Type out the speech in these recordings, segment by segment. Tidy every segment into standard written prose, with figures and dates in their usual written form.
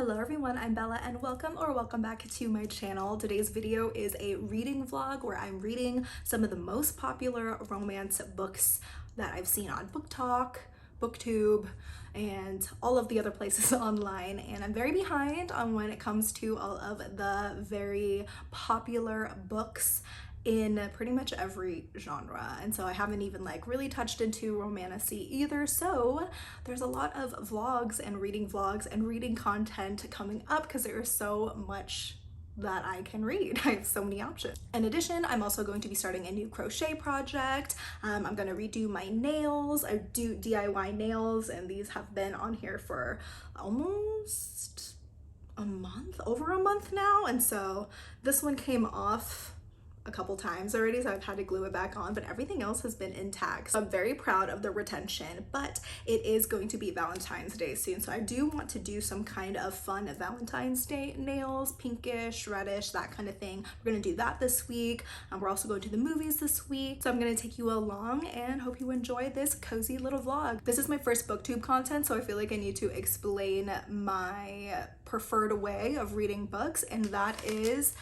Hello everyone, I'm Bella and welcome back to my channel. Today's video is a reading vlog where I'm reading some of the most popular romance books that I've seen on Book Talk, BookTube, and all of the other places online. And I'm very behind on when it comes to all of the very popular books in pretty much every genre, and so I haven't even really touched into romantasy either, so there's a lot of vlogs and reading content coming up because there is so much that I can read. I have so many options. In addition, I'm also going to be starting a new crochet project. I'm going to redo my nails. I do DIY nails, and these have been on here for almost a month, over a month now, and so this one came off a couple times already, so I've had to glue it back on, but everything else has been intact. So I'm very proud of the retention, but it is going to be Valentine's Day soon, so I do want to do some kind of fun Valentine's Day nails, pinkish, reddish, that kind of thing. We're gonna do that this week. We're also going to the movies this week, so I'm gonna take you along and hope you enjoy this cozy little vlog. This is my first booktube content, so I feel like I need to explain my preferred way of reading books, and that is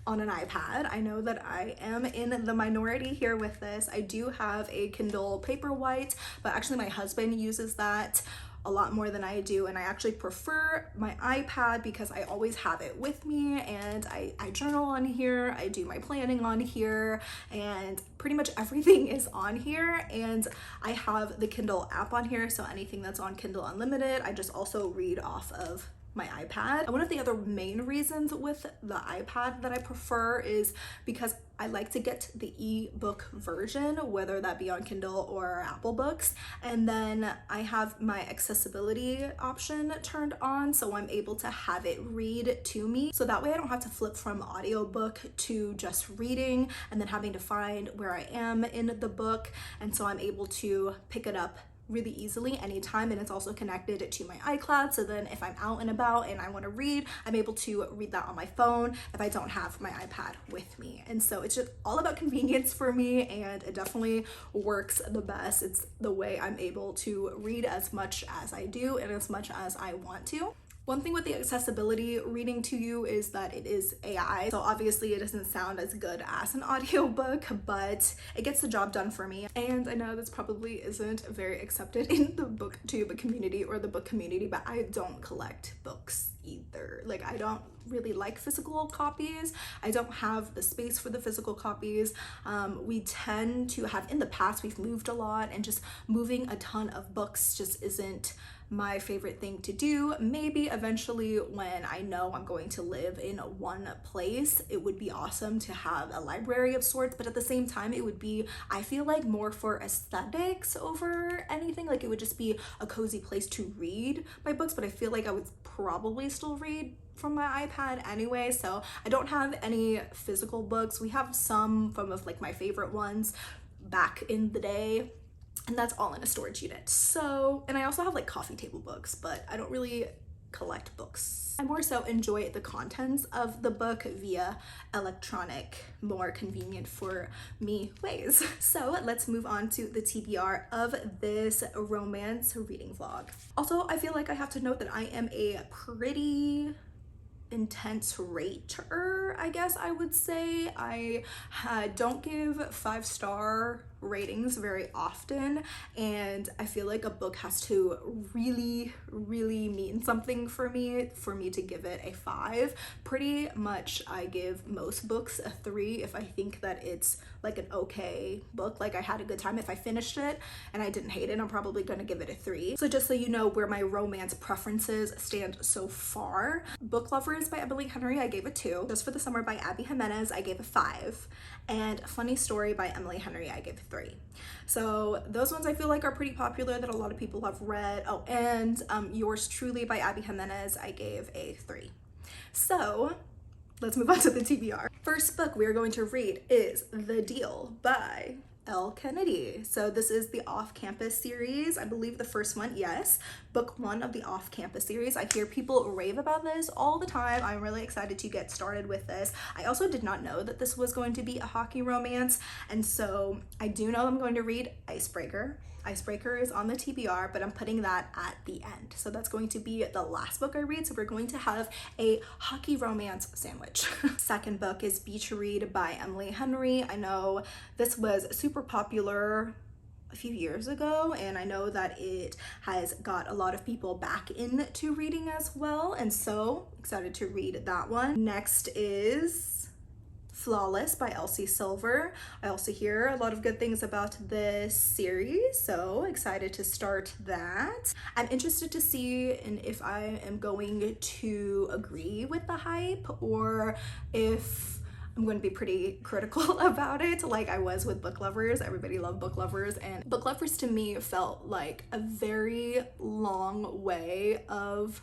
on an iPad. I know that I am in the minority here with this. I do have a Kindle Paperwhite, but actually my husband uses that a lot more than I do, and I actually prefer my iPad because I always have it with me, and I journal on here, I do my planning on here, and pretty much everything is on here. And I have the Kindle app on here, so anything that's on Kindle Unlimited, I just also read off of my iPad. And one of the other main reasons with the iPad that I prefer is because I like to get the ebook version, whether that be on Kindle or Apple Books, and then I have my accessibility option turned on, so I'm able to have it read to me, so that way I don't have to flip from audiobook to just reading and then having to find where I am in the book, and so I'm able to pick it up really easily anytime. And it's also connected to my iCloud, so then if I'm out and about and I want to read, I'm able to read that on my phone if I don't have my iPad with me. And so it's just all about convenience for me, and it definitely works the best. It's the way I'm able to read as much as I do and as much as I want to. One thing with the accessibility reading to you is that it is AI, so obviously it doesn't sound as good as an audiobook, but it gets the job done for me. And I know this probably isn't very accepted in the booktube community or the book community, but I don't collect books either. Like, I don't really like physical copies. I don't have the space for the physical copies. We tend to have, in the past, we've moved a lot, and just moving a ton of books just isn't my favorite thing to do. Maybe eventually when I know I'm going to live in one place, it would be awesome to have a library of sorts, but at the same time it would be, I feel like, more for aesthetics over anything. Like, it would just be a cozy place to read my books, but I feel like I would probably still read from my iPad anyway. So I don't have any physical books. We have some from my favorite ones back in the day, and that's all in a storage unit. So, and I also have coffee table books, but I don't really collect books. I more so enjoy the contents of the book via electronic, more convenient for me ways. So let's move on to the TBR of this romance reading vlog. Also, I feel like I have to note that I am a pretty intense rater, I guess I would say. I don't give 5-star ratings very often, and I feel like a book has to really mean something for me to give it a 5. Pretty much I give most books a 3 if I think that it's an okay book, I had a good time. If I finished it and I didn't hate it, I'm probably gonna give it a 3. So just so you know where my romance preferences stand so far: Book Lovers by Emily Henry, I gave a 2. Just for the Summer by Abby Jimenez, I gave a 5. And Funny Story by Emily Henry, I gave a 3. So those ones I feel like are pretty popular, that a lot of people have read. Oh, and Yours Truly by Abby Jimenez, I gave a 3. So let's move on to the TBR. First book we are going to read is The Deal by L. Kennedy. So this is the Off-Campus series. I believe the first one, yes. Book 1 of the Off-Campus series. I hear people rave about this all the time. I'm really excited to get started with this. I also did not know that this was going to be a hockey romance, and so I do know I'm going to read Icebreaker. Icebreaker is on the TBR, but I'm putting that at the end. So that's going to be the last book I read. So we're going to have a hockey romance sandwich. Second book is Beach Read by Emily Henry. I know this was super popular a few years ago, and I know that it has got a lot of people back into reading as well, and so excited to read that one. Next is Flawless by Elsie Silver. I also hear a lot of good things about this series, so excited to start that. I'm interested to see if I am going to agree with the hype or if I'm going to be pretty critical about it, like I was with Book Lovers. Everybody loved Book Lovers, and Book Lovers to me felt like a very long way of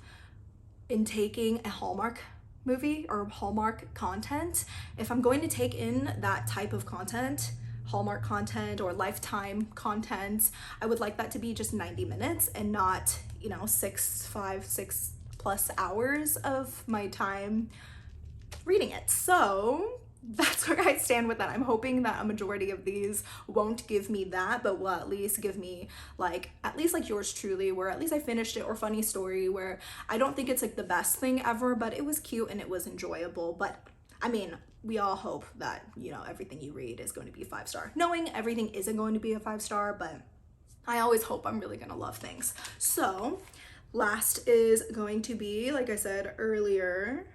intaking a Hallmark movie or Hallmark content. If I'm going to take in that type of content, Hallmark content or Lifetime content, I would like that to be just 90 minutes and not, you know, 6 plus hours of my time reading it. So that's where I stand with that. I'm hoping that a majority of these won't give me that, but will at least give me at least like Yours Truly, where at least I finished it, or Funny Story, where I don't think it's like the best thing ever, but it was cute and it was enjoyable. But I mean, we all hope that, you know, everything you read is going to be 5-star. Knowing everything isn't going to be a 5-star, but I always hope I'm really gonna love things. So last is going to be, like I said earlier,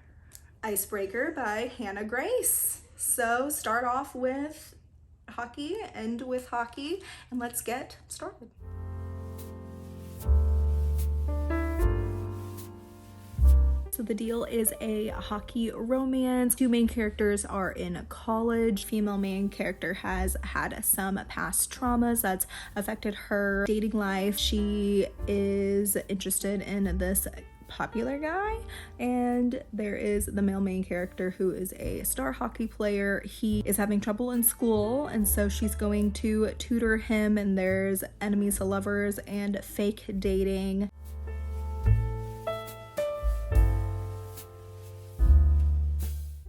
Icebreaker by Hannah Grace. So start off with hockey, end with hockey, and let's get started. So the deal is a hockey romance. Two main characters are in college. Female main character has had some past traumas that's affected her dating life. She is interested in this popular guy, and there is the male main character who is a star hockey player. He is having trouble in school, and so she's going to tutor him, and there's enemies to lovers and fake dating.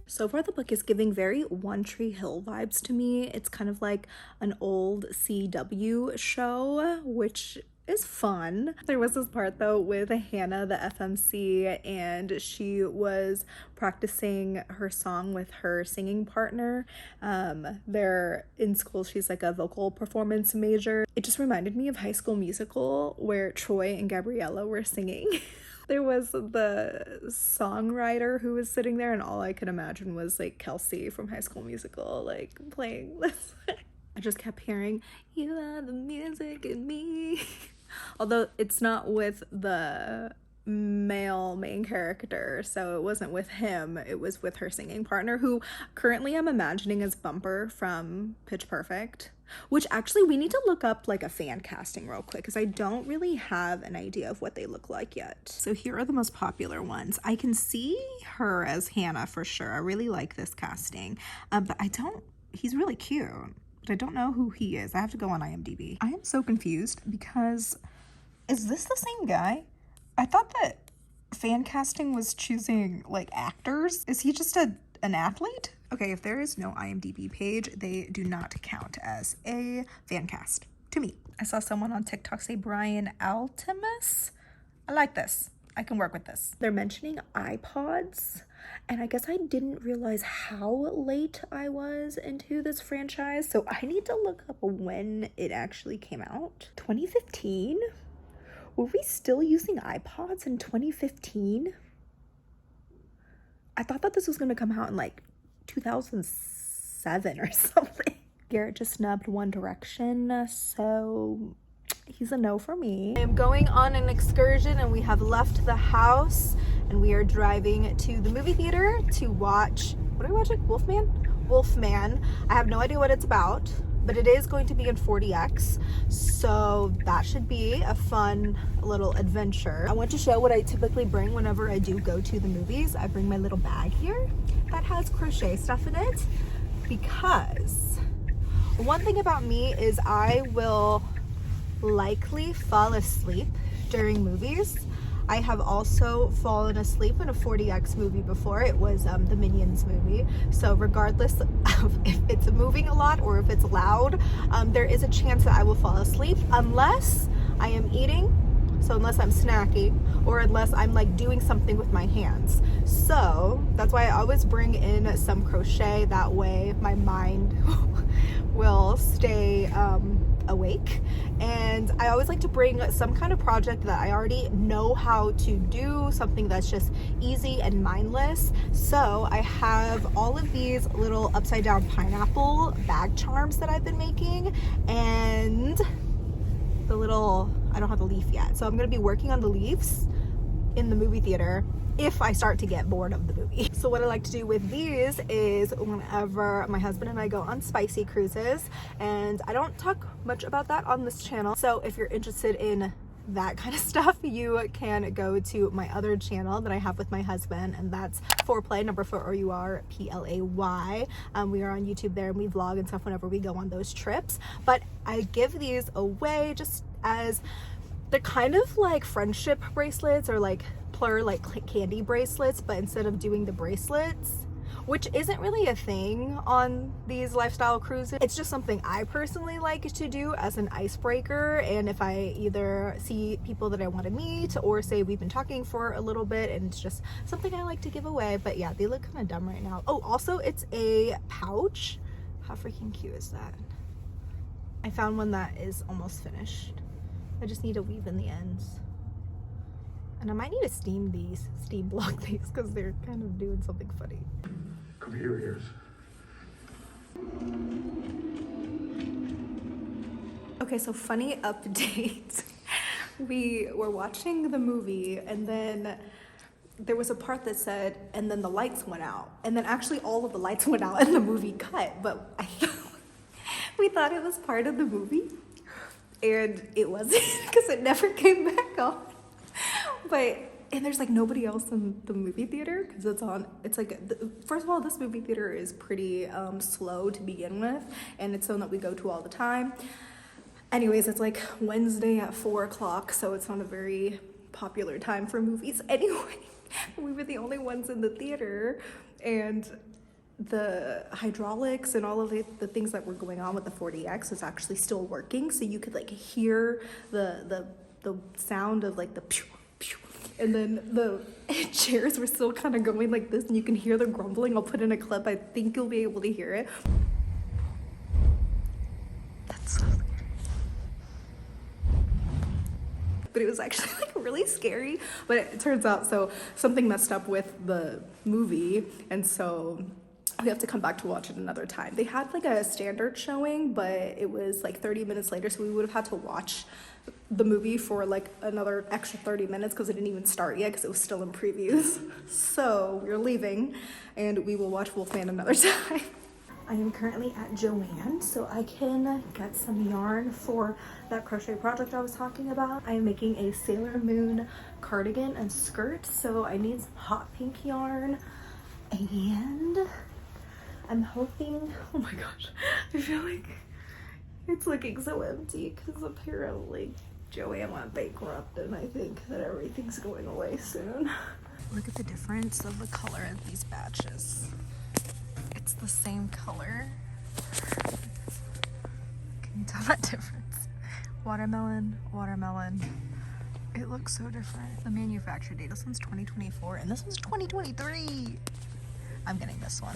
So far the book is giving very One Tree Hill vibes to me. It's kind of like an old CW show, which is fun. There was this part though with Hannah, the FMC, and she was practicing her song with her singing partner. They're in school, she's like a vocal performance major. It just reminded me of High School Musical, where Troy and Gabriella were singing. There was the songwriter who was sitting there, and all I could imagine was like Kelsey from High School Musical, like playing this. I just kept hearing, "You are the music in me." Although it's not with the male main character, so it wasn't with him, it was with her singing partner, who currently I'm imagining as Bumper from Pitch Perfect, which actually we need to look up like a fan casting real quick, because I don't really have an idea of what they look like yet. So here are the most popular ones. I can see her as Hannah for sure. I really like this casting, but he's really cute. I don't know who he is. I have to go on IMDb. I am so confused because is this the same guy? I thought that fan casting was choosing like actors. Is he just an athlete? Okay, if there is no IMDb page, they do not count as a fan cast to me. I saw someone on TikTok say Brian Altimus. I like this. I can work with this. They're mentioning iPods, and I guess I didn't realize how late I was into this franchise, so I need to look up when it actually came out. 2015? Were we still using iPods in 2015? I thought that this was gonna come out in like 2007 or something. Garrett just snubbed One Direction, so he's a no for me. I am going on an excursion, and we have left the house, and we are driving to the movie theater to watch, what are we watching? Wolfman. I have no idea what it's about, but it is going to be in 40X, so that should be a fun little adventure. I want to show what I typically bring whenever I do go to the movies. I bring my little bag here that has crochet stuff in it, because one thing about me is I will likely fall asleep during movies. I have also fallen asleep in a 4DX movie before. It was the Minions movie. So regardless of if it's moving a lot or if it's loud, there is a chance that I will fall asleep unless I am eating, so unless I'm snacking, or unless I'm like doing something with my hands. So that's why I always bring in some crochet. That way my mind will stay awake. And I always like to bring some kind of project that I already know how to do, something that's just easy and mindless. So I have all of these little upside down pineapple bag charms that I've been making, and the little, I don't have the leaf yet, so I'm gonna be working on the leaves in the movie theater if I start to get bored of the movie. So what I like to do with these is whenever my husband and I go on spicy cruises, and I don't talk much about that on this channel, so if you're interested in that kind of stuff, you can go to my other channel that I have with my husband, and that's Foreplay, number 4OURPLAY. We are on YouTube there, and we vlog and stuff whenever we go on those trips. But I give these away just as they're kind of like friendship bracelets, or like candy bracelets, but instead of doing the bracelets, which isn't really a thing on these lifestyle cruises, it's just something I personally like to do as an icebreaker. And if I either see people that I want to meet, or say we've been talking for a little bit, and it's just something I like to give away. But yeah, they look kind of dumb right now. Oh, also it's a pouch. How freaking cute is that? I found one that is almost finished. I just need to weave in the ends. And I might need to steam block these, because they're kind of doing something funny. Come here, ears. Okay, so funny update. We were watching the movie, and then there was a part that said, and then the lights went out. And then actually all of the lights went out and the movie cut, but we thought it was part of the movie, and it wasn't, because it never came back on. And there's like nobody else in the movie theater, because it's like, first of all, this movie theater is pretty slow to begin with, and it's one that we go to all the time. Anyways, it's like Wednesday at 4 o'clock, so it's not a very popular time for movies anyway. We were the only ones in the theater, and the hydraulics and all of the things that were going on with the 4DX was actually still working, so you could like hear the sound of like the pew, pew, and then the chairs were still kind of going like this, and you can hear the grumbling. I'll put in a clip. I think you'll be able to hear it. That's so scary. But it was actually like really scary. But it turns out, so something messed up with the movie, and so we have to come back to watch it another time. They had like a standard showing, but it was like 30 minutes later, so we would have had to watch the movie for like another extra 30 minutes, because it didn't even start yet, because it was still in previews. So we're leaving, and we will watch Wolfman another time. I am currently at Joann, so I can get some yarn for that crochet project I was talking about. I am making a Sailor Moon cardigan and skirt, so I need some hot pink yarn, and I'm hoping, oh my gosh, I feel like it's looking so empty, because apparently Joann went bankrupt, and I think that everything's going away soon. Look at the difference of the color of these batches. It's the same color. Can you tell that difference? Watermelon, watermelon. It looks so different. The manufacture date, this one's 2024, and this one's 2023. I'm getting this one.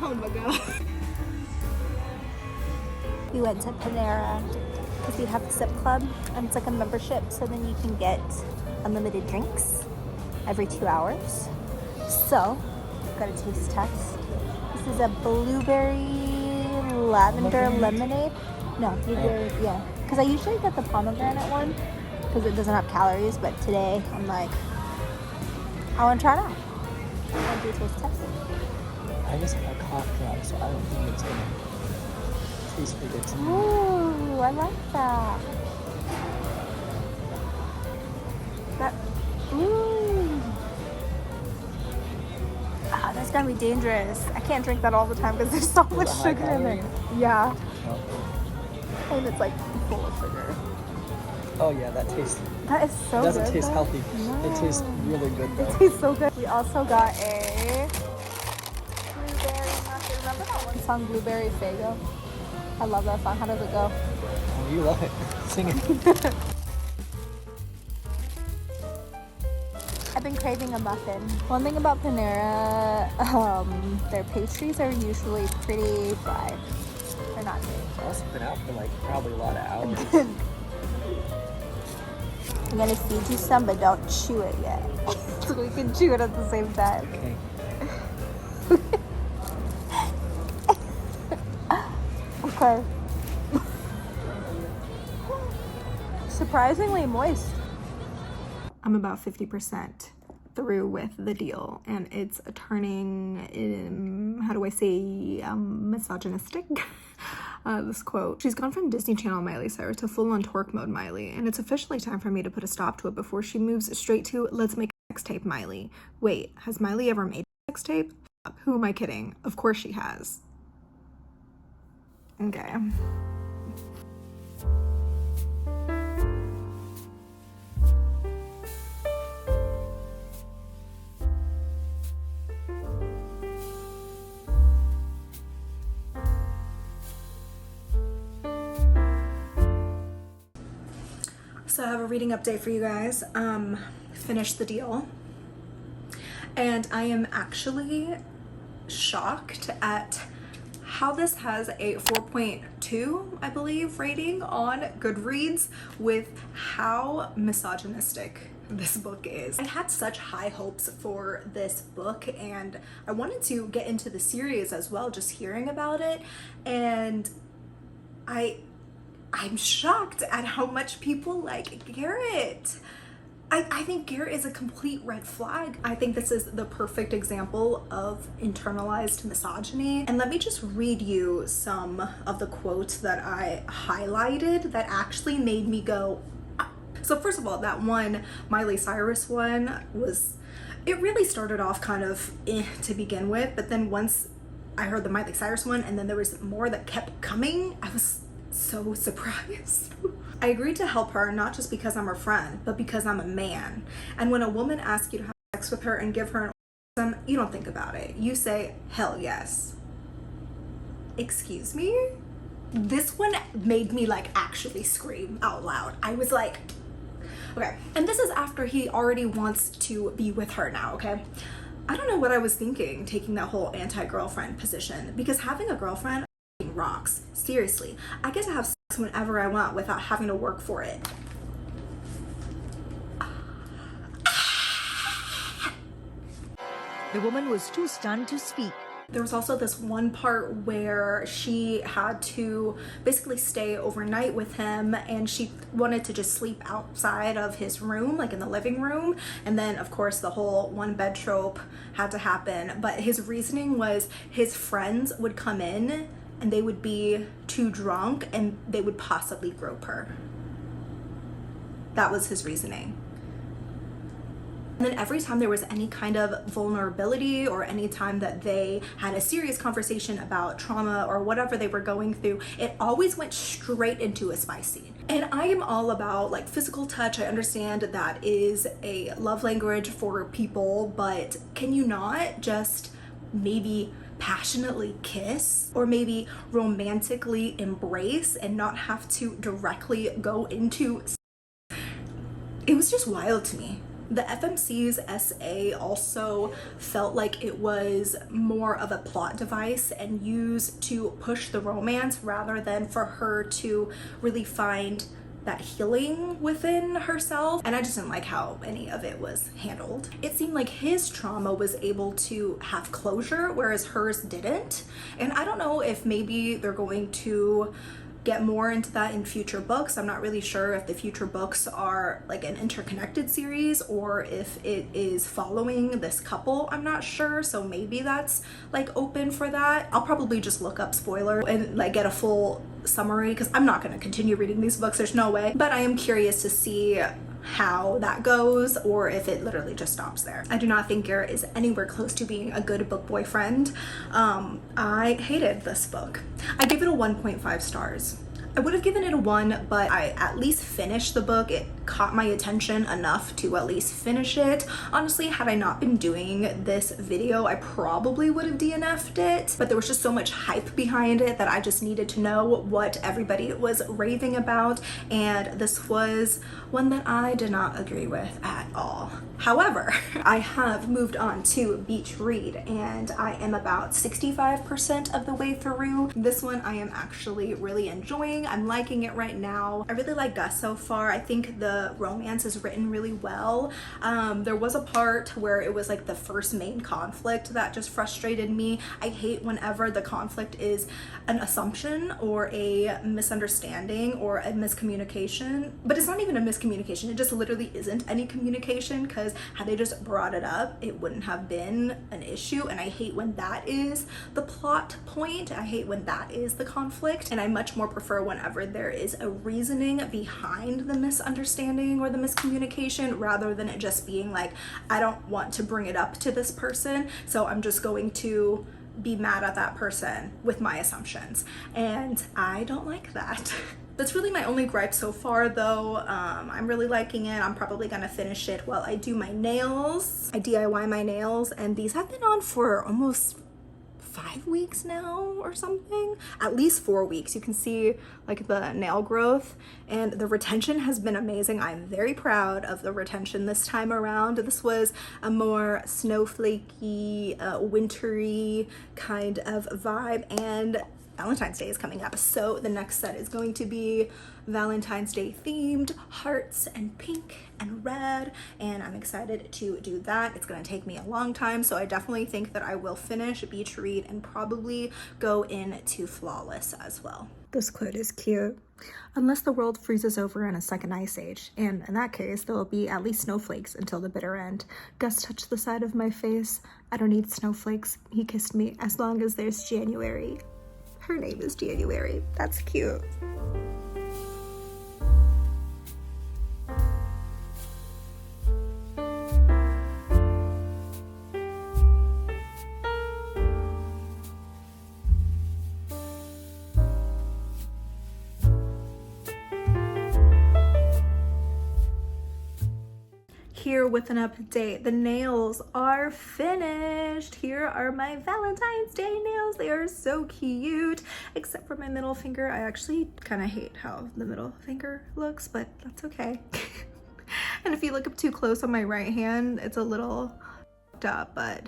Oh my god. We went to Panera because we have the Sip Club, and it's like a membership, so then you can get unlimited drinks every 2 hours. So, got a taste test. This is a blueberry lavender lemonade. No, blueberry, yeah. Because I usually get the pomegranate one because it doesn't have calories, but today I'm like, I want to try it out. How do you taste testing? I just had a cough drop, so I don't think it's gonna taste very good to me. Ooh, I like that. Ooh. Ah, that's gonna be dangerous. I can't drink that all the time because there's so much sugar in there. Yeah. No. And it's like full of sugar. Oh yeah, that tastes. That is so good. It doesn't taste though. healthy. No. It tastes really good though. It tastes so good. We also got a blueberry muffin. Remember that one song, Blueberry Fago? I love that song. How does it go? Oh, you love it. Sing it. I've been craving a muffin. One thing about Panera, their pastries are usually pretty dry. They're not good. It's also been out for like probably a lot of hours. I'm gonna feed you some, but don't chew it yet. So we can chew it at the same time. Okay. Okay. Surprisingly moist. I'm about 50% through with the deal, and it's turning, how do I say, misogynistic? This quote: "She's gone from Disney Channel Miley Cyrus to full-on twerk mode Miley, and it's officially time for me to put a stop to it before she moves straight to let's make a sex tape Miley. Wait, has Miley ever made a sex tape? Who am I kidding? Of course she has." Okay. So I have a reading update for you guys. Finished the deal. And I am actually shocked at how this has a 4.2, I believe, rating on Goodreads with how misogynistic this book is. I had such high hopes for this book, and I wanted to get into the series as well, just hearing about it. And I'm shocked at how much people like Garrett. I think Garrett is a complete red flag. I think this is the perfect example of internalized misogyny. And let me just read you some of the quotes that I highlighted that actually made me go, ah. So first of all, that one Miley Cyrus one it really started off kind of to begin with, but then once I heard the Miley Cyrus one and then there was more that kept coming, I was so surprised. I agreed to help her not just because I'm her friend, but because I'm a man. And when a woman asks you to have sex with her and give her an orgasm, you don't think about it. You say, hell yes. Excuse me? This one made me like actually scream out loud. I was like, okay. And this is after he already wants to be with her now, okay? I don't know what I was thinking taking that whole anti-girlfriend position, because having a girlfriend rocks. Seriously, I get to have sex whenever I want without having to work for it. The woman was too stunned to speak. There was also this one part where she had to basically stay overnight with him, and she wanted to just sleep outside of his room, like in the living room. And then of course the whole one bed trope had to happen. But his reasoning was his friends would come in and they would be too drunk and they would possibly grope her. That was his reasoning. And then every time there was any kind of vulnerability or any time that they had a serious conversation about trauma or whatever they were going through, it always went straight into a spice scene. And I am all about like physical touch. I understand that is a love language for people, but can you not just maybe passionately kiss or maybe romantically embrace and not have to directly go into? It was just wild to me. The FMC's essay also felt like it was more of a plot device and used to push the romance rather than for her to really find that healing within herself. And I just didn't like how any of it was handled. It seemed like his trauma was able to have closure, whereas hers didn't. And I don't know if maybe they're going to get more into that in future books. I'm not really sure if the future books are like an interconnected series or if it is following this couple. I'm not sure, so maybe that's like open for that. I'll probably just look up spoiler and like get a full summary because I'm not going to continue reading these books, there's no way, but I am curious to see how that goes or if it literally just stops there. I do not think Garrett is anywhere close to being a good book boyfriend. I hated this book. I gave it a 1.5 stars. I would have given it a 1, but I at least finished the book. It caught my attention enough to at least finish it. Honestly, had I not been doing this video, I probably would have DNF'd it, but there was just so much hype behind it that I just needed to know what everybody was raving about, and this was one that I did not agree with at all. However, I have moved on to Beach Read, and I am about 65% of the way through. This one I am actually really enjoying. I'm liking it right now. I really like Gus so far. I think the romance is written really well. There was a part where it was like the first main conflict that just frustrated me. I hate whenever the conflict is an assumption or a misunderstanding or a miscommunication, but it's not even a miscommunication. It just literally isn't any communication, because had they just brought it up, it wouldn't have been an issue. And I hate when that is the plot point. I hate when that is the conflict. And I much more prefer whenever there is a reasoning behind the misunderstanding or the miscommunication, rather than it just being like, I don't want to bring it up to this person, so I'm just going to be mad at that person with my assumptions. And I don't like that. That's really my only gripe so far though. I'm really liking it. I'm probably gonna finish it while I do my nails. I DIY my nails, and these have been on for almost 5 weeks now or something, at least 4 weeks. You can see like the nail growth, and the retention has been amazing. I'm very proud of the retention this time around. This was a more snowflakey, wintry kind of vibe, and Valentine's Day is coming up, so the next set is going to be Valentine's Day themed, hearts and pink and red, and I'm excited to do that. It's going to take me a long time, so I definitely think that I will finish Beach Read and probably go into Flawless as well. This quote is cute. Unless the world freezes over in a second ice age, and in that case there will be at least snowflakes until the bitter end. Gus touched the side of my face. I don't need snowflakes. He kissed me. As long as there's January. Her name is January. That's cute. Here with an update. The nails are finished. Here are my Valentine's Day nails. They are so cute, except for my middle finger. I actually kind of hate how the middle finger looks, but that's okay. And if you look up too close on my right hand, it's a little fucked up, but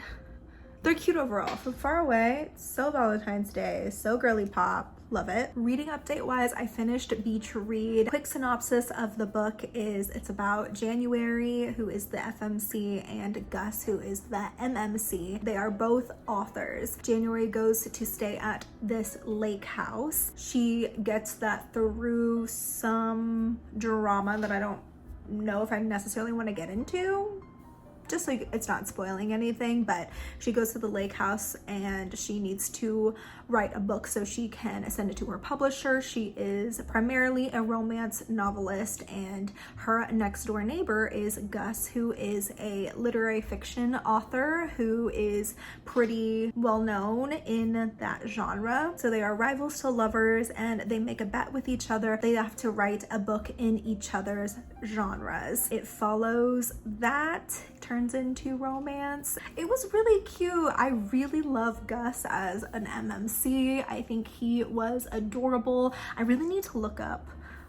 they're cute overall. From far away, so Valentine's Day, so girly pop. Love it. Reading update wise, I finished Beach Read. Quick synopsis of the book is it's about January, who is the FMC, and Gus, who is the MMC. They are both authors. January goes to stay at this lake house. She gets that through some drama that I don't know if I necessarily want to get into, just like it's not spoiling anything, but she goes to the lake house and she needs to write a book so she can send it to her publisher. She is primarily a romance novelist, and her next door neighbor is Gus, who is a literary fiction author who is pretty well known in that genre. So they are rivals to lovers, and they make a bet with each other. They have to write a book in each other's genres. It follows that, turns into romance. It was really cute. I really love Gus as an MMC. I think he was adorable. I really need to look up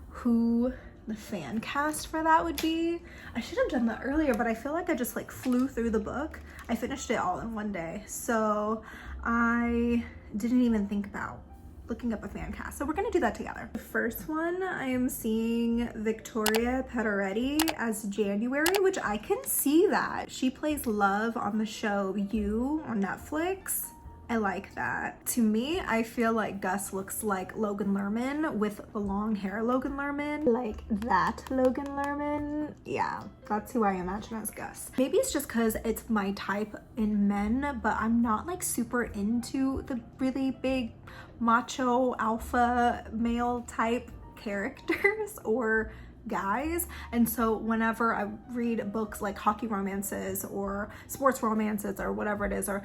who the fan cast for that would be. I should have done that earlier, but I feel like I just like flew through the book. I finished it all in one day, so I didn't even think about looking up a fan cast. So we're gonna do that together. The first one, I am seeing Victoria Pedretti as January, which I can see that. She plays Love on the show You on Netflix. I like that. To me, I feel like Gus looks like Logan Lerman with the long hair Logan Lerman. Like that Logan Lerman. Yeah, that's who I imagine as Gus. Maybe it's just because it's my type in men, but I'm not like super into the really big macho alpha male type characters or guys. And so whenever I read books like hockey romances or sports romances or whatever it is, or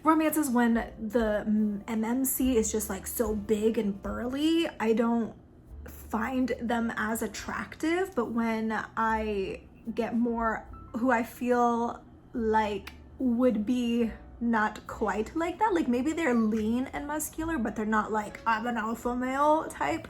romances when the MMC is just like so big and burly, I don't find them as attractive. But when I get more who I feel like would be not quite like that, like maybe they're lean and muscular, but they're not like I'm an alpha male type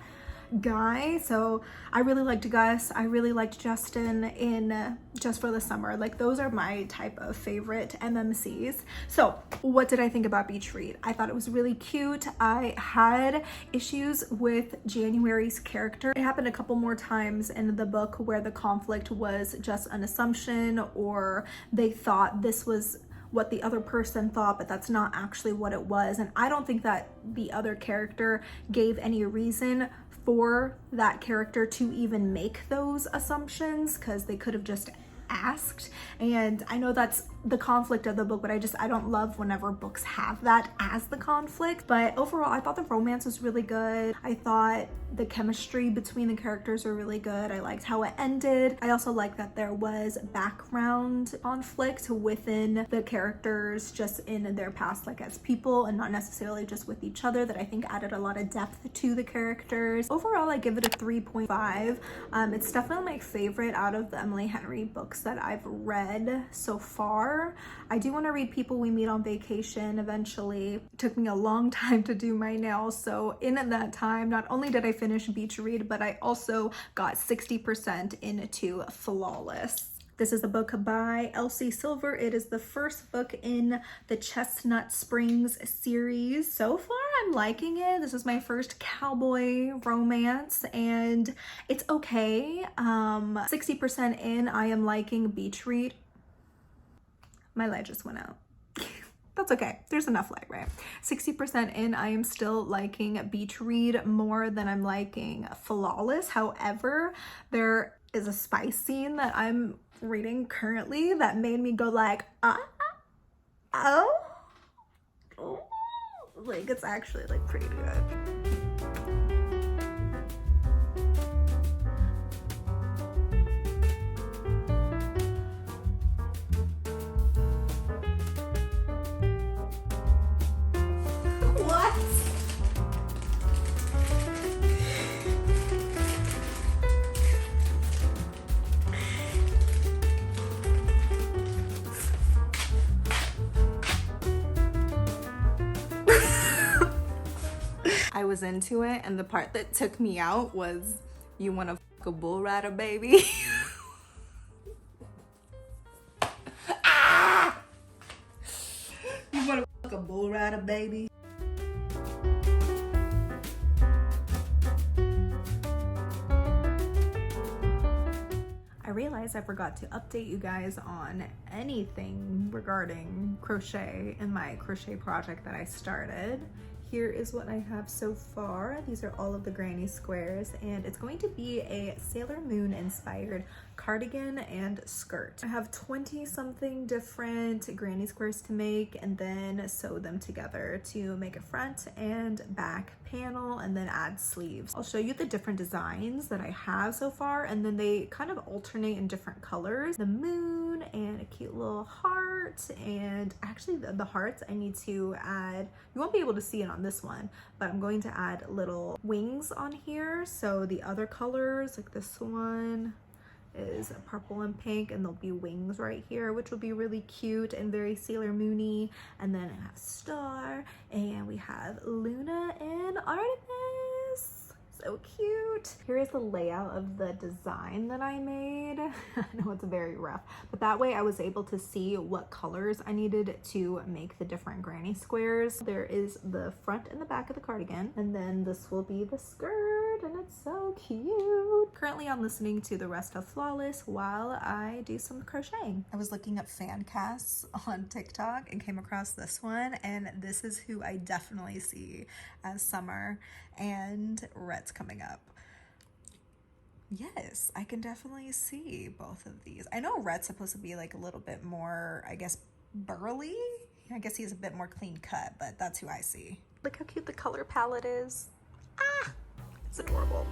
guy. So I really liked Gus. I really liked Justin in Just for the Summer. Like those are my type of favorite MMCs. So what did I think about Beach Read? I thought it was really cute. I had issues with January's character. It happened a couple more times in the book where the conflict was just an assumption, or they thought this was what the other person thought, but that's not actually what it was. And I don't think that the other character gave any reason for that character to even make those assumptions, because they could have just asked. And I know that's the conflict of the book, but I don't love whenever books have that as the conflict. But overall, I thought the romance was really good. I thought the chemistry between the characters were really good. I liked how it ended. I also liked that there was background conflict within the characters, just in their past, like as people, and not necessarily just with each other, that I think added a lot of depth to the characters. Overall, I give it a 3.5. It's definitely my favorite out of the Emily Henry books that I've read so far. I do want to read People We Meet on Vacation eventually. It took me a long time to do my nails, so in that time, not only did I finish Beach Read, but I also got 60% into Flawless. This is a book by Elsie Silver. It is the first book in the Chestnut Springs series. So far, I'm liking it. This is my first cowboy romance, and it's okay. 60% in, I am liking Beach Read. My light just went out. That's okay. There's enough light, right? 60% in, I am still liking Beach Read more than I'm liking Flawless. However, there is a spice scene that I'm reading currently that made me go like, oh, like it's actually like pretty good. I was into it, and the part that took me out was, you wanna fuck a bull rider, baby? Ah! You wanna fuck a bull rider, baby? I realized I forgot to update you guys on anything regarding crochet in my crochet project that I started. Here is what I have so far. These are all of the granny squares, and it's going to be a Sailor Moon inspired cardigan and skirt. I have 20 something different granny squares to make, and then sew them together to make a front and back panel, and then add sleeves. I'll show you the different designs that I have so far, and then they kind of alternate in different colors. The moon and a cute little heart, and actually the hearts I need to add, you won't be able to see it on this one, but I'm going to add little wings on here. So the other colors, like this one is purple and pink, and there'll be wings right here, which will be really cute and very Sailor Moony. And then I have Star, and we have Luna and Artemis. So cute. Here is the layout of the design that I made. I know it's very rough, but that way I was able to see what colors I needed to make the different granny squares. There is the front and the back of the cardigan, and then this will be the skirt, and it's so cute. Currently I'm listening to the rest of Flawless while I do some crocheting. I was looking up fan casts on TikTok and came across this one, and this is who I definitely see as Summer, and Rhett's coming up. Yes, I can definitely see both of these. I know Rhett's supposed to be like a little bit more, I guess, burly. I guess he's a bit more clean cut, but that's who I see. Look how cute the color palette is. Ah, it's adorable.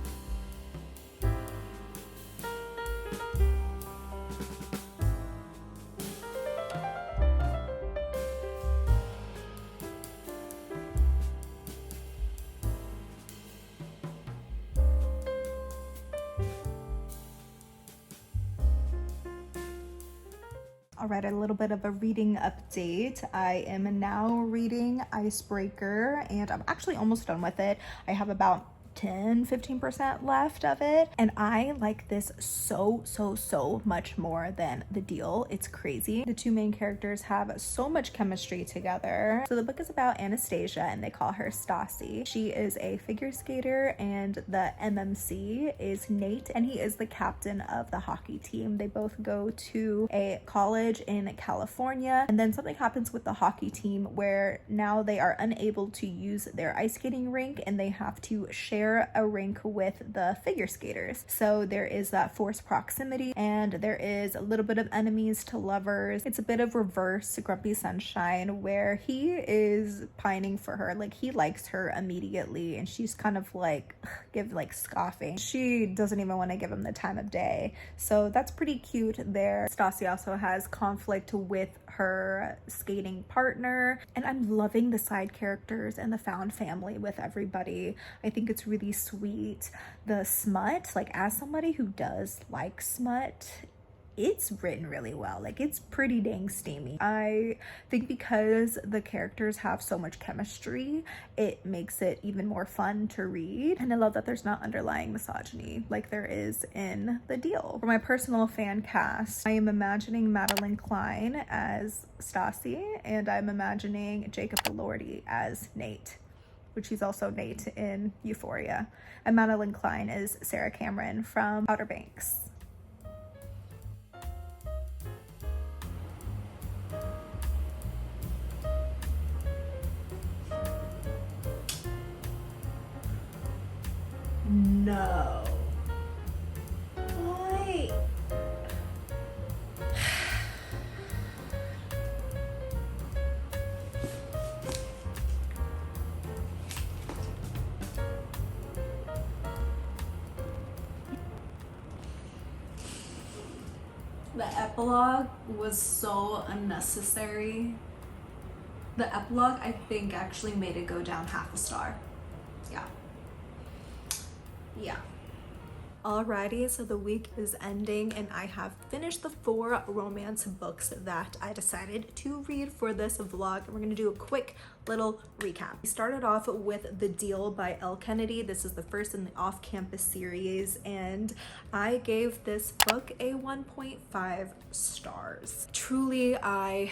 All right, a little bit of a reading update. I am now reading Icebreaker, and I'm actually almost done with it. I have about 10-15% left of it, and I like this so much more than The Deal. It's crazy. The two main characters have so much chemistry together. So the book is about Anastasia, and they call her Stassi. She is a figure skater, and the MMC is Nate, and he is the captain of the hockey team. They both go to a college in California, and then something happens with the hockey team where now they are unable to use their ice skating rink, and they have to share a rink with the figure skaters. So there is that forced proximity, and there is a little bit of enemies to lovers. It's a bit of reverse Grumpy Sunshine, where he is pining for her. Like, he likes her immediately, and she's kind of like scoffing. She doesn't even want to give him the time of day. So that's pretty cute there. Stassi also has conflict with her skating partner, and I'm loving the side characters and the found family with everybody. I think it's really sweet. The smut, like, as somebody who does like smut, it's written really well. Like, it's pretty dang steamy. I think because the characters have so much chemistry, it makes it even more fun to read. And I love that there's not underlying misogyny like there is in The Deal. For my personal fan cast, I am imagining Madeline Klein as Stassi, and I'm imagining Jacob Elordi as Nate, which he's also Nate in Euphoria. And Madeline Klein is Sarah Cameron from Outer Banks. No. Why? The epilogue was so unnecessary. The epilogue, I think, actually made it go down half a star. Yeah. Alrighty, so the week is ending, and I have finished the 4 romance books that I decided to read for this vlog, and we're gonna do a quick little recap. We started off with The Deal by Elle Kennedy. This is the first in the off-campus series, and I gave this book a 1.5 stars. Truly, I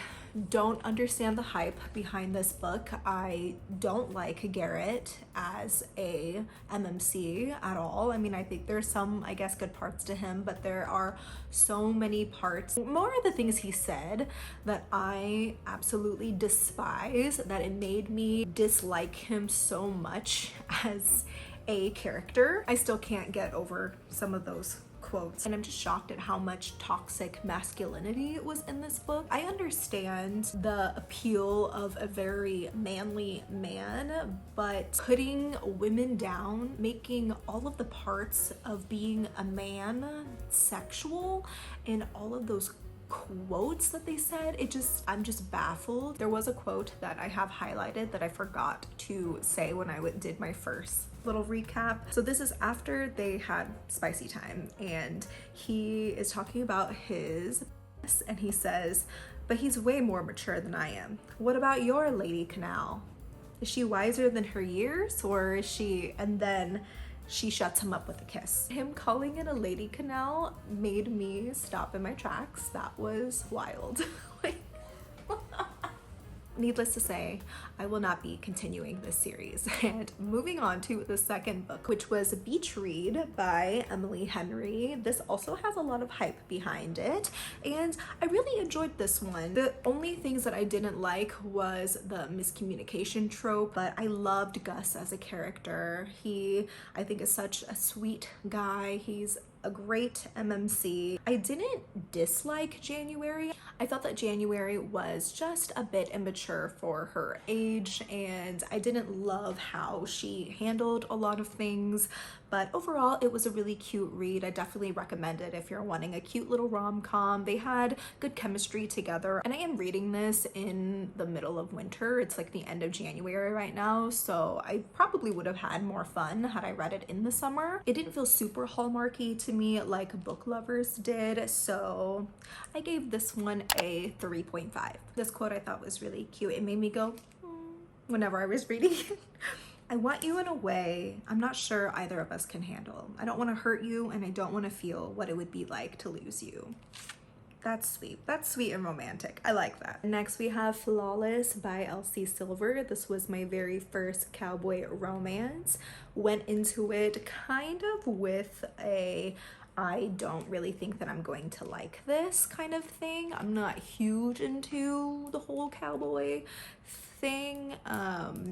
don't understand the hype behind this book. I don't like Garrett as a MMC at all. I mean, I think there's some, I guess, good parts to him, but there are so many parts, more of the things he said, that I absolutely despise, that it made me dislike him so much as a character. I still can't get over some of those quotes, and I'm just shocked at how much toxic masculinity was in this book. I understand the appeal of a very manly man, but putting women down, making all of the parts of being a man sexual, and all of those quotes that they said, I'm just baffled. There was a quote that I have highlighted that I forgot to say when I did my first little recap. So this is after they had spicy time, and he is talking about his, and he says, but he's way more mature than I am. What about your Lady Canal? Is she wiser than her years, or is she? And then she shuts him up with a kiss. Him calling it a lady canal made me stop in my tracks. That was wild. Like, needless to say, I will not be continuing this series. And moving on to the second book, which was Beach Read by Emily Henry. This also has a lot of hype behind it, and I really enjoyed this one. The only things that I didn't like was the miscommunication trope, but I loved Gus as a character. He, I think, is such a sweet guy. He's a great MMC. I didn't dislike January. I felt that January was just a bit immature for her age, and I didn't love how she handled a lot of things, but overall it was a really cute read. I definitely recommend it if you're wanting a cute little rom-com. They had good chemistry together, and I am reading this in the middle of winter. It's like the end of January right now, so I probably would have had more fun had I read it in the summer. It didn't feel super Hallmarky to me like Book Lovers did, so I gave this one a 3.5. This quote I thought was really cute. It made me go whenever I was reading it. I want you in a way I'm not sure either of us can handle. I don't want to hurt you, and I don't want to feel what it would be like to lose you. That's sweet. That's sweet and romantic. I like that. Next we have Flawless by Elsie Silver. This was my very first cowboy romance. Went into it kind of with a I don't really think that I'm going to like this kind of thing. I'm not huge into the whole cowboy thing,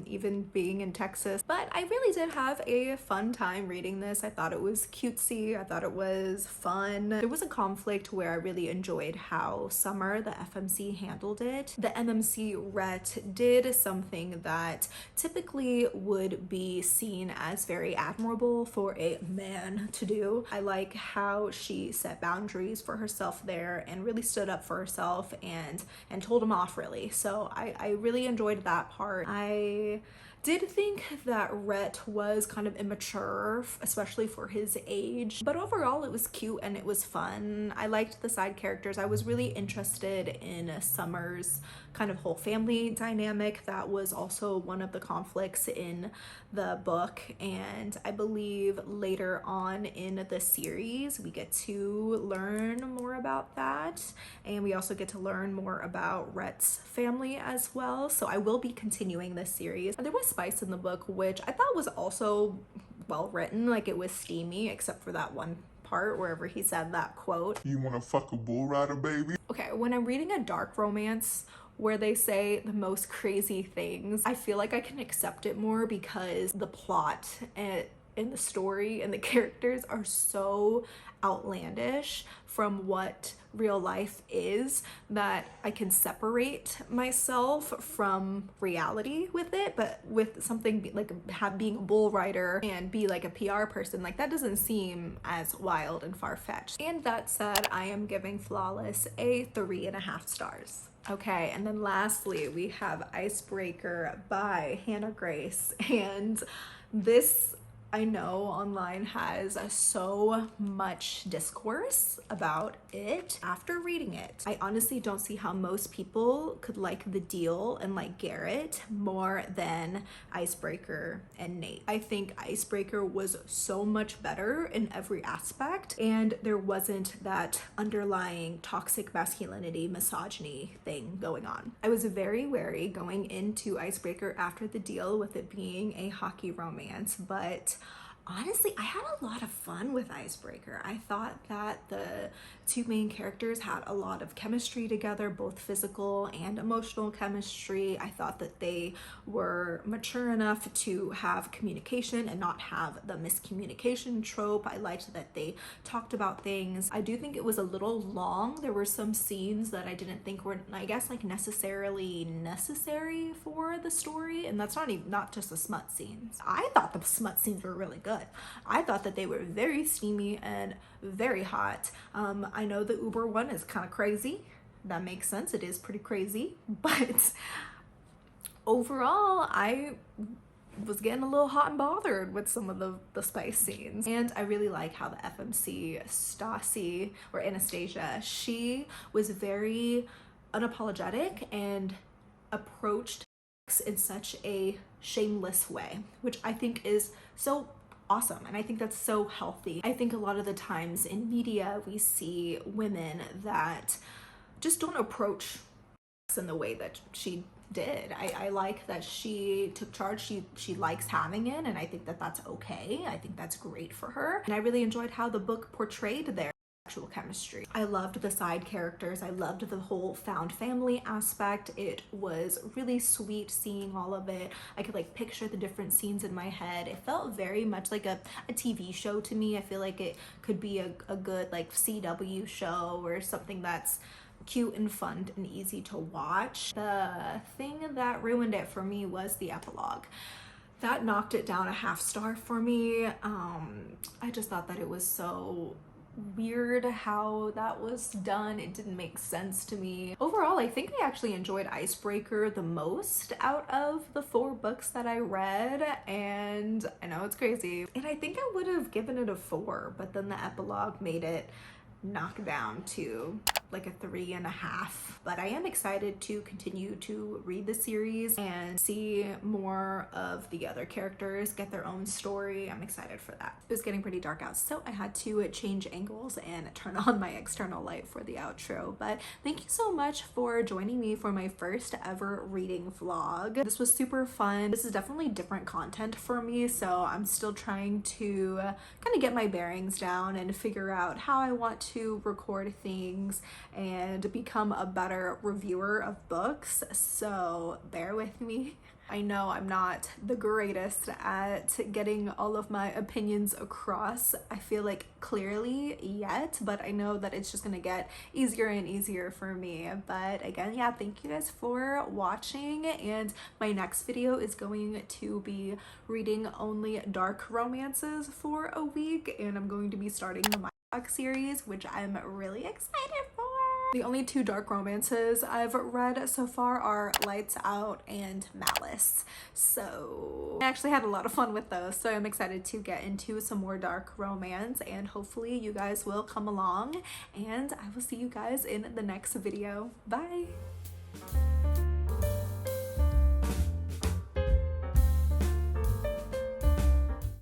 even being in Texas, but I really did have a fun time reading this. I thought it was cutesy. I thought it was fun. There was a conflict where I really enjoyed how Summer, the FMC, handled it. The MMC Rhett did something that typically would be seen as very admirable for a man to do. I like how she set boundaries for herself there and really stood up for herself and told him off, really. So I really enjoyed that part. I did think that Rhett was kind of immature, especially for his age, but overall it was cute and it was fun. I liked the side characters. I was really interested in Summer's kind of whole family dynamic. That was also one of the conflicts in the book, and I believe later on in the series we get to learn more about that, and we also get to learn more about Rhett's family as well. So I will be continuing this series. There was spice in the book, which I thought was also well written. Like, it was steamy, except for that one part wherever he said that quote, "You wanna fuck a bull rider, baby?" Okay, when I'm reading a dark romance where they say the most crazy things, I feel like I can accept it more because the plot and the story and the characters are so outlandish from what real life is that I can separate myself from reality with it. But with something like being a bull rider and be like a PR person, like that doesn't seem as wild and far-fetched. And that said, I am giving Flawless a 3.5 stars. Okay, and then lastly we have Icebreaker by Hannah Grace, and this, I know online has so much discourse about it. After reading it, I honestly don't see how most people could like The Deal and like Garrett more than Icebreaker and Nate. I think Icebreaker was so much better in every aspect, and there wasn't that underlying toxic masculinity, misogyny thing going on. I was very wary going into Icebreaker after The Deal with it being a hockey romance, but honestly, I had a lot of fun with Icebreaker. I thought that the two main characters had a lot of chemistry together, both physical and emotional chemistry. I thought that they were mature enough to have communication and not have the miscommunication trope. I liked that they talked about things. I do think it was a little long. There were some scenes that I didn't think were, I guess, like necessarily necessary for the story, and that's not just the smut scenes. I thought the smut scenes were really good. I thought that they were very steamy and very hot. I know the Uber one is kind of crazy. That makes sense. It is pretty crazy, but overall, I was getting a little hot and bothered with some of the spice scenes. And I really like how the FMC Stassi, or Anastasia, she was very unapologetic and approached in such a shameless way, which I think is so awesome, and I think that's so healthy. I think a lot of the times in media we see women that just don't approach in the way that she did. I like that she took charge. She likes having it, and I think that that's okay. I think that's great for her, and I really enjoyed how the book portrayed their sexual chemistry. I loved the side characters. I loved the whole found family aspect. It was really sweet seeing all of it. I could like picture the different scenes in my head. It felt very much like a TV show to me. I feel like it could be a good like CW show or something that's cute and fun and easy to watch. The thing that ruined it for me was the epilogue. That knocked it down a half star for me. I just thought that it was so weird how that was done. It didn't make sense to me. Overall, I think I actually enjoyed Icebreaker the most out of the 4 books that I read, and I know it's crazy. And I think I would have given it a 4, but then the epilogue made it knock down to like a 3.5. But I am excited to continue to read the series and see more of the other characters get their own story. I'm excited for that. It was getting pretty dark out, so I had to change angles and turn on my external light for the outro. But thank you so much for joining me for my first ever reading vlog. This was super fun. This is definitely different content for me, so I'm still trying to kind of get my bearings down and figure out how I want to record things and become a better reviewer of books, so bear with me. I know I'm not the greatest at getting all of my opinions across, I feel like clearly yet, but I know that it's just gonna get easier and easier for me. But again, yeah, thank you guys for watching, and my next video is going to be reading only dark romances for a week, and I'm going to be starting the series, which I'm really excited for. The only 2 dark romances I've read so far are Lights Out and Malice, so I actually had a lot of fun with those, so I'm excited to get into some more dark romance, and hopefully you guys will come along, and I will see you guys in the next video. Bye.